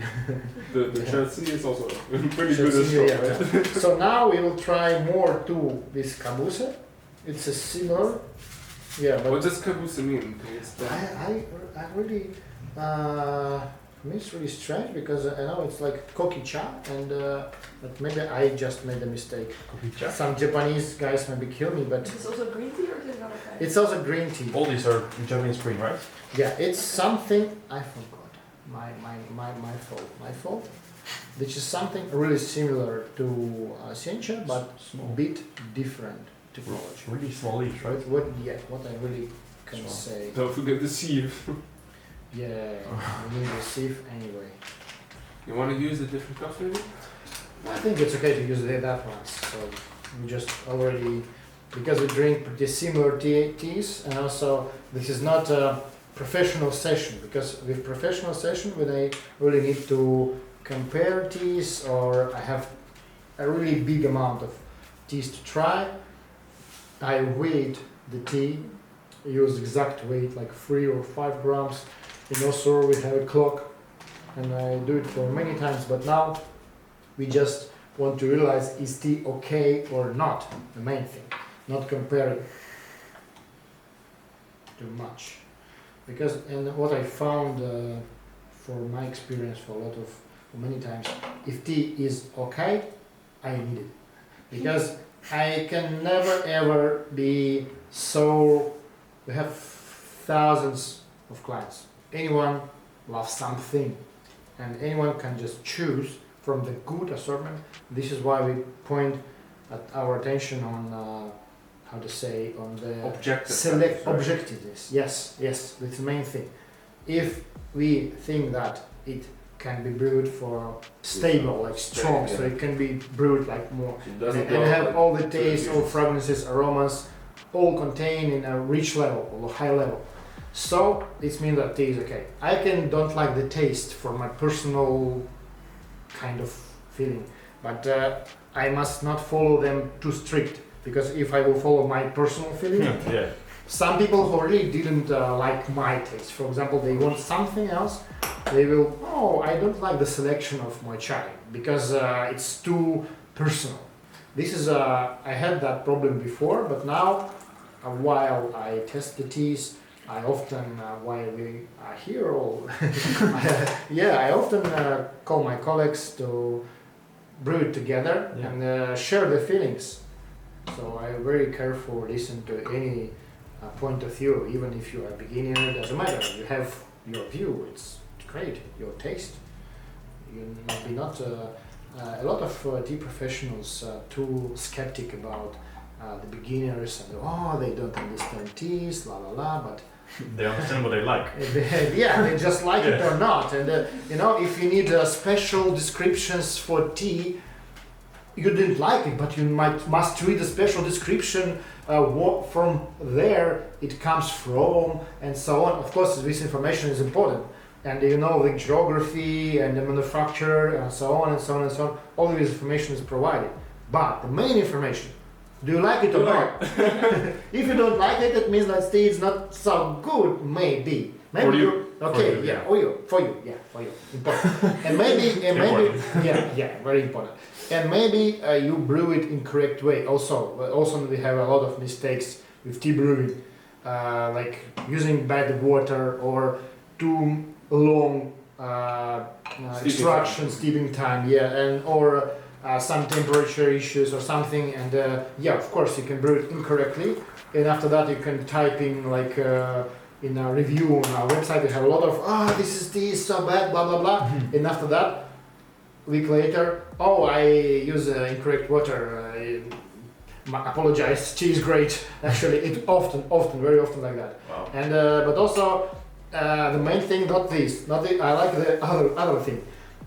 The chatsi is also pretty good as Chatsi, well. yeah. So now we will try more to this kabuse. It's a similar, yeah, but What does kabuse mean? Can you explain? I really, for me it's really strange because I know it's like koki cha, and but maybe I just made a mistake. Some Japanese guys maybe kill me, but Is this also green tea or is it another kind? it's also green tea. All these are Japanese green, right? Yeah, it's something I forgot. My fault. My fault. Which is something really similar to sencha, but Small. bit different technology. Really small leaves, right? What I really can Small. say. Don't forget the sieve. Yeah, we need a sieve anyway. You want to use a different cup maybe? I think it's okay to use that ones. So we just already, because we drink pretty similar teas, and also this is not a professional session, because with professional session when I really need to compare teas or I have a really big amount of teas to try, I weight the tea, use exact weight like 3 or 5 grams. In Oslo we have a clock and I do it for many times, but now we just want to realize is tea okay or not, the main thing, not comparing too much. Because, and what I found for my experience for many times, if tea is okay, I need it. Because I can never ever be so, we have thousands of clients. Anyone loves something and anyone can just choose from the good assortment. This is why we point at our attention on how to say, on the Objective. select Sorry. objectiveness. Yes, that's the main thing. If we think that it can be brewed for stable, like strong, so it can be brewed like more. And have all the taste, all fragrances, aromas, all contained in a rich level, or high level. So this means that tea is okay. I don't like the taste for my personal kind of feeling, but I must not follow them too strict, because if I will follow my personal feeling, Yeah. some people who really didn't like my taste, for example, they want something else, they will, oh, I don't like the selection of Moychay because it's too personal. This is, I had that problem before, but now, while I test the teas, I often, while we are here, all, I often call my colleagues to brew it together and share the feelings. So I'm very careful, listen to any point of view, even if you are a beginner, it doesn't matter. You have your view, it's great, your taste. You must be not, a lot of tea professionals too skeptic about the beginners and they don't understand teas, la la la, but They understand what they like. they just like it or not. And if you need special descriptions for tea, you didn't like it, but you must read a special description, what from there it comes from, and so on. Of course, this information is important, and the geography and the manufacturer and so on and so on and so on. All of this information is provided, but the main information. Do you like it or not? If you don't like it, it means that tea is not so good. Maybe For you. Okay, for you, important. And maybe, very important. And maybe you brew it in correct way. Also, we have a lot of mistakes with tea brewing, like using bad water or too long extraction, steeping time, or some temperature issues or something, and of course you can brew it incorrectly, and after that you can type in in a review on our website. We have a lot of this tea is so bad, blah blah blah, and after that, a week later, I use incorrect water. Apologize, tea is great. Actually, it very often like that. Wow. And but also the main thing, I like the other thing.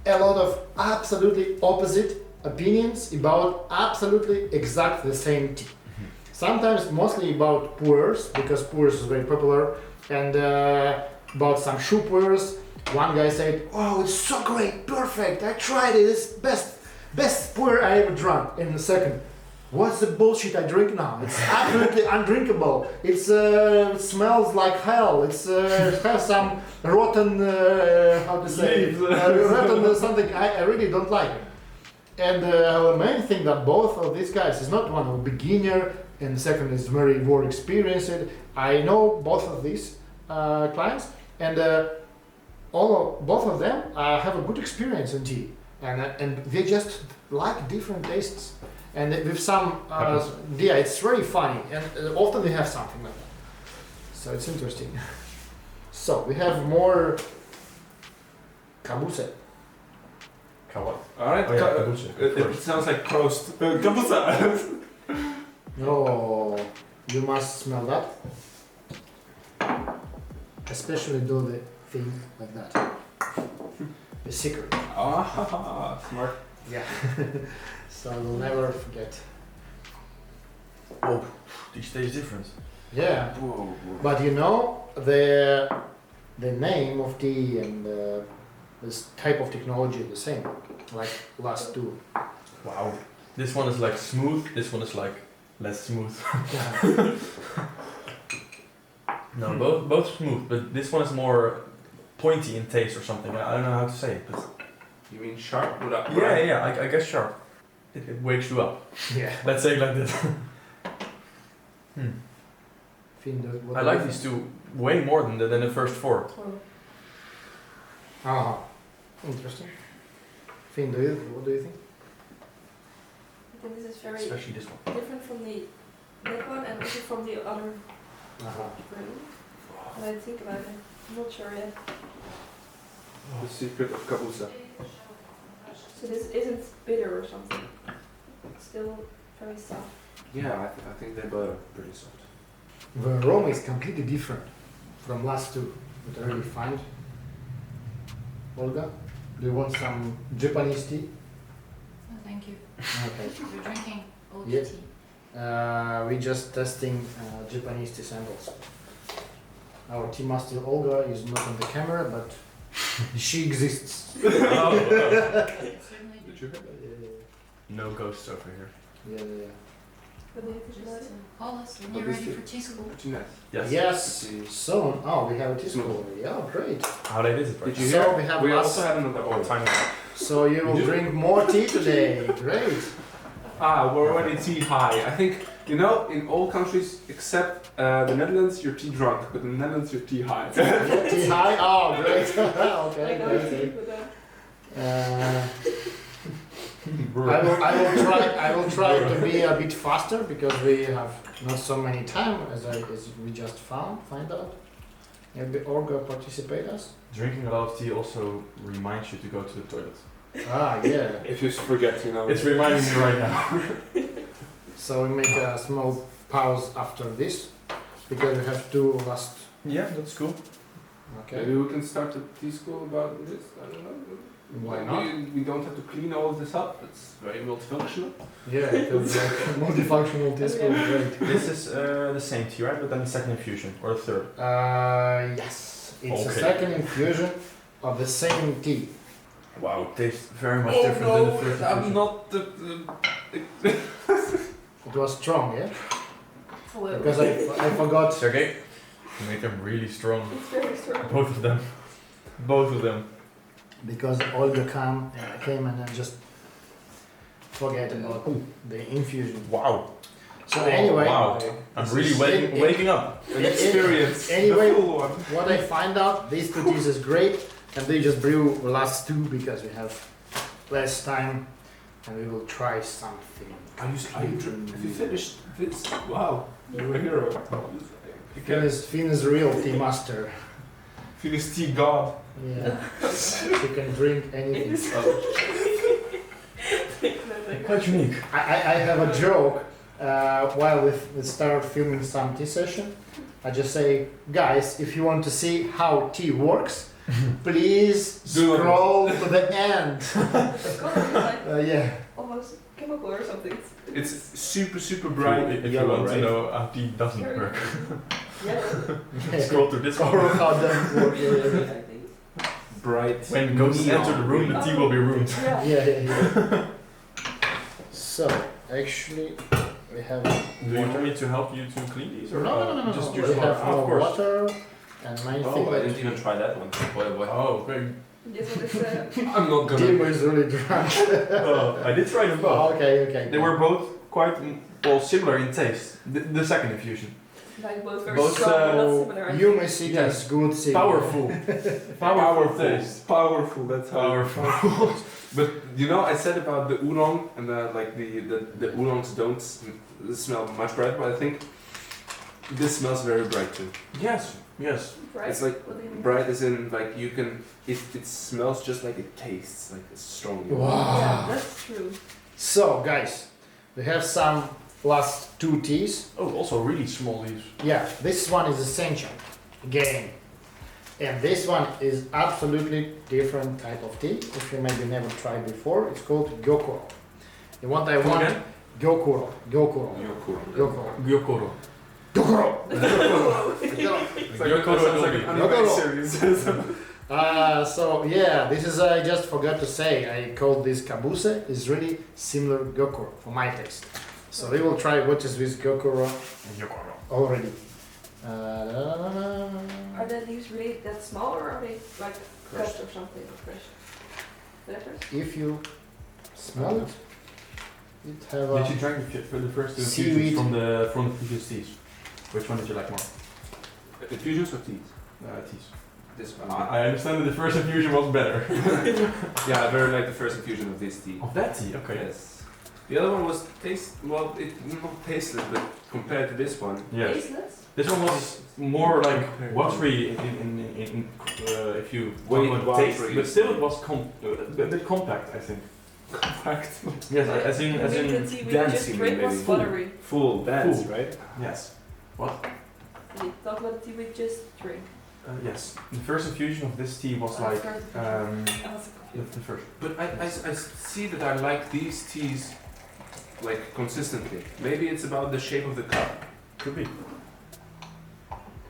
A lot of absolutely opposite opinions about absolutely exact the same tea. Sometimes mostly about pourers, because pourers is very popular, and about some shoe pourers. One guy said, "Oh, it's so great, perfect! I tried it. It's best pour I ever drank." And the second, "What's the bullshit I drink now? It's absolutely undrinkable. It smells like hell. It has some rotten, rotten something. I really don't like it." And the main thing that both of these guys is not one of beginner, and the second is very more experienced. I know both of these clients, and both of them have a good experience in tea, and they just like different tastes. And with some, it's very funny, and often we have something like that. So it's interesting. So we have more kabuse. Alright, it sounds like roast. Kabusa! No, you must smell that. Especially do the thing like that. The secret. Smart. Yeah. So you'll never forget. Oh, these taste different. Yeah. Whoa. But the name of tea and this type of technology is the same, like last two. Wow. This one is like smooth, this one is like less smooth. No, both smooth, but this one is more pointy in taste or something. I don't know how to say it, but... You mean sharp? I guess sharp. It wakes you up. Yeah. Let's say it like this. I like these two way more than the first four. Interesting. Finn, what do you think? I think this is very Especially this one. different from that one and also from the other brew. When I think about it, I'm not sure yet. The secret of Kabusa. So this isn't bitter or something. It's still very soft. Yeah, I think they both are pretty soft. The aroma is completely different from last two. What I really find. Olga? Do you want some Japanese tea? No, thank you. Okay. We're drinking old Yeah. tea. We're just testing Japanese tea samples. Our tea master Olga is not on the camera, but she exists. Certainly Did you hear that? No ghosts over here. Yeah. But they have to just just call us when But you're this ready is- for tea school. Pretty nice. Yes. Yes. Tea. So, we have a tea school already. Yeah, great. How they did it, Did you So hear? we have we us- also have another Oh, order. time. So you will You do? drink more tea today. Great. We're already tea high. I think, you know, in all countries except the Netherlands, you're tea drunk, but in the Netherlands, you're tea high. Tea high? Oh, great. okay, like great. tea with I will try to be a bit faster because we have not so many time as we just find out. Maybe Olga participate us. Drinking a lot of tea also reminds you to go to the toilet. Yeah. If you forget, you know. It's reminding me right now. So we make a small pause after this because we have two last. Yeah, that's cool. Okay. Maybe we can start a tea school about this. I don't know. Why not? We don't have to clean all of this up. It's very multifunctional. Yeah, it will be like multifunctional tea school. Great. This is the same tea, right? But then the second infusion or the third. Yes. It's a Okay. second infusion of the same tea. Wow, it tastes very much different than the first I'm infusion. not the It was strong, yeah. a little. Because I forgot. Sergey, you made them really strong. It's very strong. Both of them. Both of them. Because Olga came and I just forget about the infusion. Wow. So Oh, anyway, wow. I'm This really is waking up. an experience. Anyway, the full one. what I find out, these two teas is great, and they just brew the last two because we have less time, and we will try something. Have you finished this? Wow, you're a hero. Finn is real tea master. Finished tea god. Yeah, you can drink anything. Quite unique. I have a joke while we start filming some tea session. I just say, guys, if you want to see how tea works, please Do it. scroll to the end. The color is like Yeah. almost chemical or something. It's super If bright you yellow, want to right? know how tea doesn't Very work, Yeah. scroll to this Or one. how that works. Bright. When ghosts neon enter the room, the tea will be ruined. Yeah. Yeah. So, actually, we have Do you want me to help you to clean these? Or no. just We use water? have Oh, more of course. water and main thing. Oh, I didn't even try that one. Boy. Oh, okay. This one is I'm not gonna. Dimo is really drunk. I did try them both. Okay. They were both quite similar in taste. The second infusion. like both very Both, strong, but not similar. You may see Yes. as good thing. Powerful. Powerful taste. Powerful. That's how. Powerful. But you know, I said about the oolong and like the oolongs don't smell much bright, but I think this smells very bright too. Yes. Right? It's like What do you mean? bright as in like you can. It smells just like it tastes, like it's strong. Wow. Yeah, that's true. So, guys, we have some last two teas. Oh, also really small leaves. Yeah, this one is essential again, and this one is absolutely different type of tea. If you maybe never tried before, it's called gyokuro. The one I want, again? gyokuro. You're cool. Gyokuro. Gyokuro. Gyokuro. It's like, Gyokuro sounds like an will anime Gyokuro. series. So yeah, this is I just forgot to say. I called this kabuse. It's really similar gyokuro for my taste. So we will try what is with gyokuro Gyokuro. already. Are the leaves really that small or are they like cut or something or fresh? Letters? If you smell it, it have Did a you try the first two Seaweed. infusions from the previous teas? Which one did you like more? Infusions or teas? Teas. This one. I understand that the first infusion was better. Yeah, I very like the first infusion of this tea. Of that tea, okay. Yes. The other one was it's not tasteless, but compared to this one, Yes. Tasteless? This one was more like watery in if you Way talk about taste, watery. but still it was a bit compact, I think. compact, Yes, as You in mean the tea we just dancing drink was maybe. buttery. full dance, Full. right? yes. You talk about the tea we just drink. Yes. The first infusion of this tea was like the first. But I see that I like these teas like consistently. Maybe it's about the shape of the cup. Could be.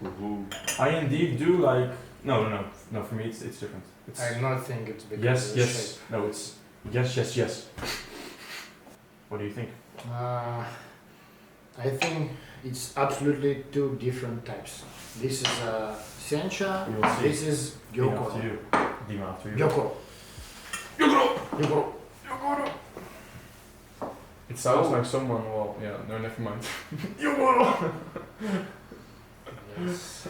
Ooh. I indeed do like. No. For me, it's different. It's I not think it's because yes, of the yes. shape. No, it's yes. What do you think? I think it's absolutely two different types. This is sencha. We will see. This is Dima gyokuro. after you. Dima after you. Gyokuro. It sounds like someone. Well, yeah. No, never mind. Gyokuro. Yes.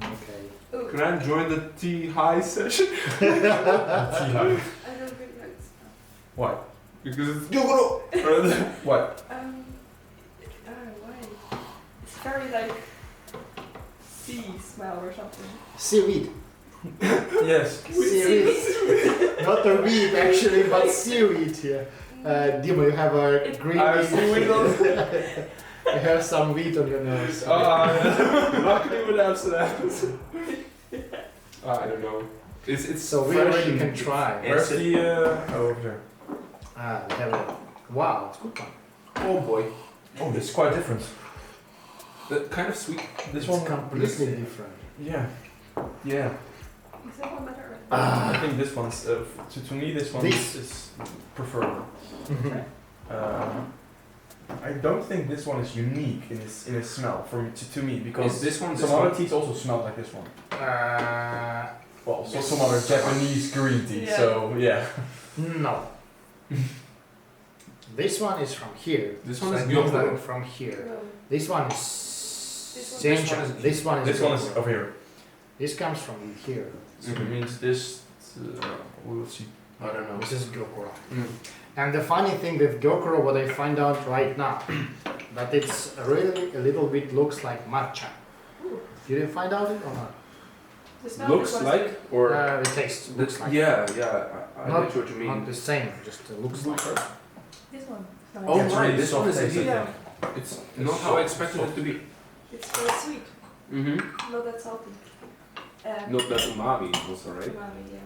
Okay. Ooh, Can I join the tea high session? Tea high. I don't really know it. Why? Because it's Gyokuro! What? I don't know why. It's very like sea smell or something. Seaweed. Yes. Seaweed. Not a weed actually, but seaweed here. Dima, you have a green weed. You have some weed on your nose. Luckily with Amsterdam. I don't know. It's So we fresh already and can try. Where's the? Over there. We have a, wow, it's a good one. Oh boy. Oh, this is quite different. Kind of sweet. This It's one. completely different. Yeah. Yeah. Is that one better? I think this one's. To me, this one This. is preferable. I don't think this one is unique in its smell for me, to me because Is this one? some other teas also smell like this one. Well, so some other Japanese green tea. Yeah. So yeah. No. This one is from here. This one So is it goes gyokuro. like from here. No. This one is This one- sencha. This one is This one is gyokuro. over here. This comes from here. So it means this. We will see. I don't know. This is gyokuro. Mm. And the funny thing with gyokuro, what I find out right now, that it's really a little bit looks like matcha. Ooh. Did you find out it or not? The smell Looks was like or The taste looks like. yeah. I Not- get what you mean. Not the same, just looks like. this one. No, Oh it's- my, this one is taste, I indeed. think. It's not how I expected it to be. It's very sweet, Mm-hmm. not that salty. Not that umami also, right? Umami, yeah.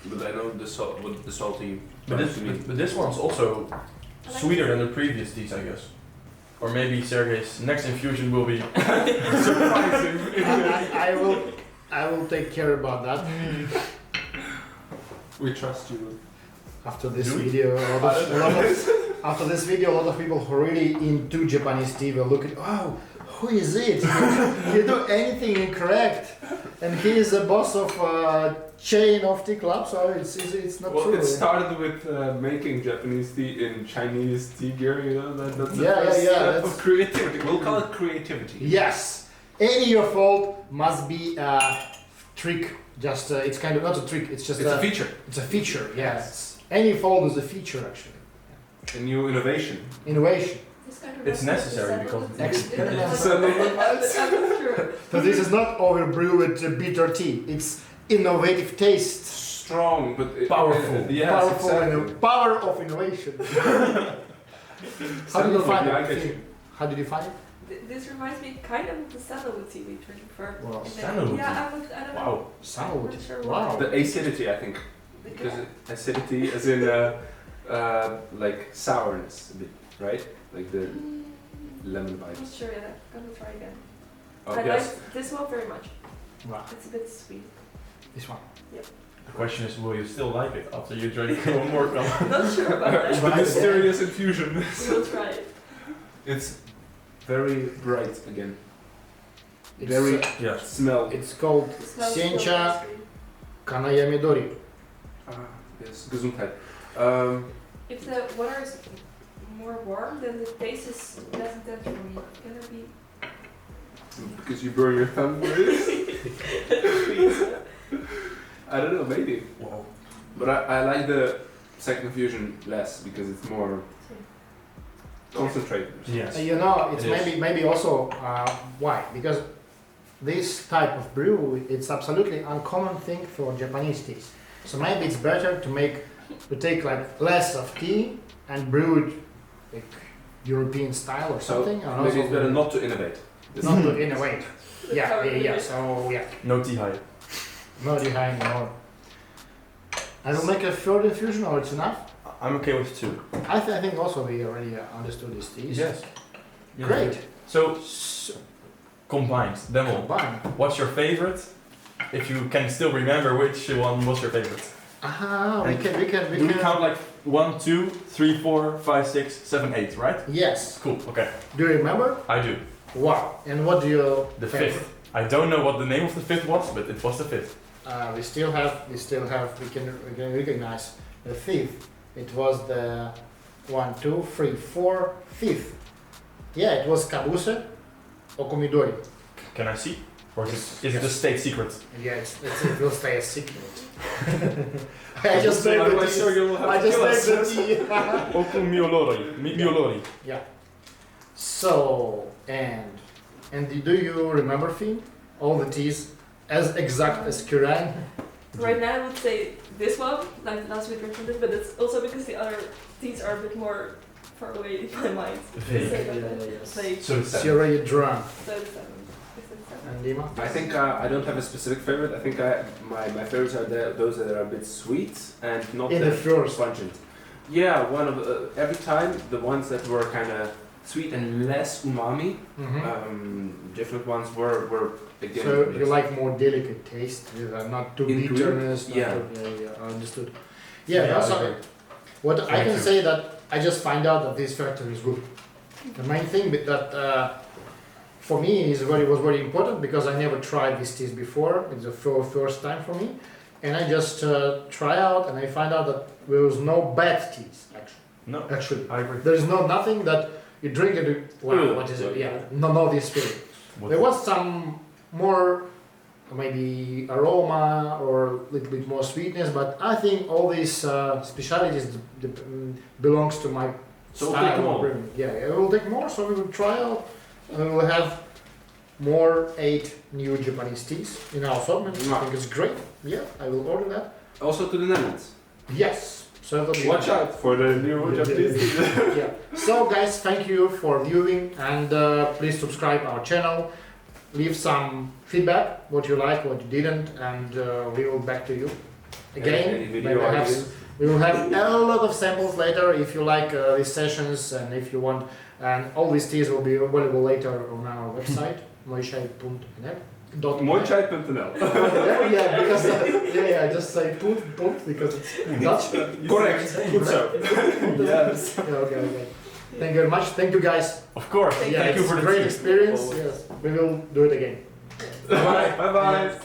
But I know the salt, what the salty. But this one's also I like sweeter than the previous teas, I guess. Or maybe Sergey's next infusion will be surprising. I will take care about that. We trust you. After this Do we? video, after this video, a lot of people who are really into Japanese tea will look at, oh, who is it? He do anything incorrect, and he is the boss of chain of tea club. So it's not Well, true. it started with making Japanese tea in Chinese tea gear, you know, that's the Yeah, first yeah, step that's- of creativity. We'll call it creativity. Yes, any your fault must be a trick. Just it's kind of not a trick. It's just It's a feature, It's a feature. Yes, any fault is a feature actually. a new innovation. Innovation. This kind of It's recipe necessary is because sandalwood it's tea. experiment. I'm not sure. So this is not overbrewed bitter tea. It's innovative taste. Strong, but Powerful. yes, Powerful exactly. power of innovation. How did you find Sandalwood, I get it? you. How did you find it? This reminds me kind of of the sandalwood tea we drink before. Wow, And then- sandalwood Yeah, tea? I don't know. Wow. Sandalwood. I'm not sure Wow. why. The acidity, I think, because acidity as in like sourness, a bit, right? Like the lemon I'm not vibes. sure yet. I'm gonna try again. Oh, I yes. like this one very much. Wow. It's a bit sweet. This one. The question is, will you still like it after you drink one more cup? Not sure about that. The mysterious infusion. We will try it. It's very bright again. It's, Very Yes. smell. it's called The smell is Sencha still very sweet. Kanayamidori. Yes, Gesundheit. If the water is more warm, then the taste is less intense for me. Can it be Because you burn your thumb with it. sweet? I don't know, maybe. Wow. But I like the second infusion less because it's more concentrated. Yes. You know, it's It is. maybe also why? Because this type of brew, it's absolutely uncommon thing for Japanese teas. So maybe it's better to take like less of tea and brew it like European style or So something. and maybe also- it's better not to innovate. Not to, in a way. Yeah, Power yeah, yeah. limit. So yeah, No tea high. no behind more. I will make a third infusion, or it's enough. I'm okay with 2. I think also we already understood these teas. Yes. Great. So, combined, Demel, Combine. what's your favorite? If you can still remember which one was your favorite. We can. Do we count like 1, 2, 3, 4, 5, 6, 7, 8, right? Yes. Cool, okay. Do you remember? I do. Wow. And what do you? The favorite? 5th. I don't know what the name of the 5th was, but it was the 5th. We still have. We can recognize the fifth. It was the 1, 2, 3, 4, 5th. Yeah, it was Kabuse Okomidori. Can I see? Or is it a state secret? Yeah, it will stay a secret. I just named I'm the not tea. sure you'll have I to just kill named us. the tea. Okomiolori. Miolori. Yeah. So and do you remember theme? All the teas as exact as Kiran? Right now, I would say this one, like the last we drank from this, but it's also because the other teas are a bit more far away in my mind. Vague. Like, So it's So you're already drunk. so it's 7. Is it 7? And Dima? I think I don't have a specific favorite. I think my favorites are those that are a bit sweet and not In the that first. pungent. Yeah, one of every time the ones that were kind of sweet and less umami. Different ones were again. So you like more delicate taste, with not too In bitterness. Not yeah. I understood. Yeah, Yeah, I also, agree. what I Me can too. say that I just find out that this factor is good. The main thing that for me was very important because I never tried these teas before. It's the first time for me, and I just try out and I find out that there was no bad teas actually. No, Actually, I agree. there is nothing that you drink and you, wow, what is it? Yeah, no this feeling. There was some more maybe aroma or a little bit more sweetness, but I think all these specialities belongs to my So we'll style. take them all. Yeah, I will take more. So we will try out. And we will have more 8 new Japanese teas in our assortment. I think it's great. Yeah, I will order that. Also to the Netherlands. Yes. So that will Watch out for the new Japanese tea. Yeah. So guys, thank you for viewing and please subscribe our channel. Leave some feedback, what you like, what you didn't, and we will back to you again. Any Maybe video ideas? we will have a lot of samples later if you like these sessions and if you want. And all these teas will be available later on our website, moychay.nl. Moychay.nl. Yeah, because I just say punt because it's Dutch. Correct. Good so. Yes. Yeah, okay. Thank you very much. Thank you guys. Of course. Yeah, Thank you it's for a the great tea. experience. Always. Yes, we will do it again. Bye bye. Yes.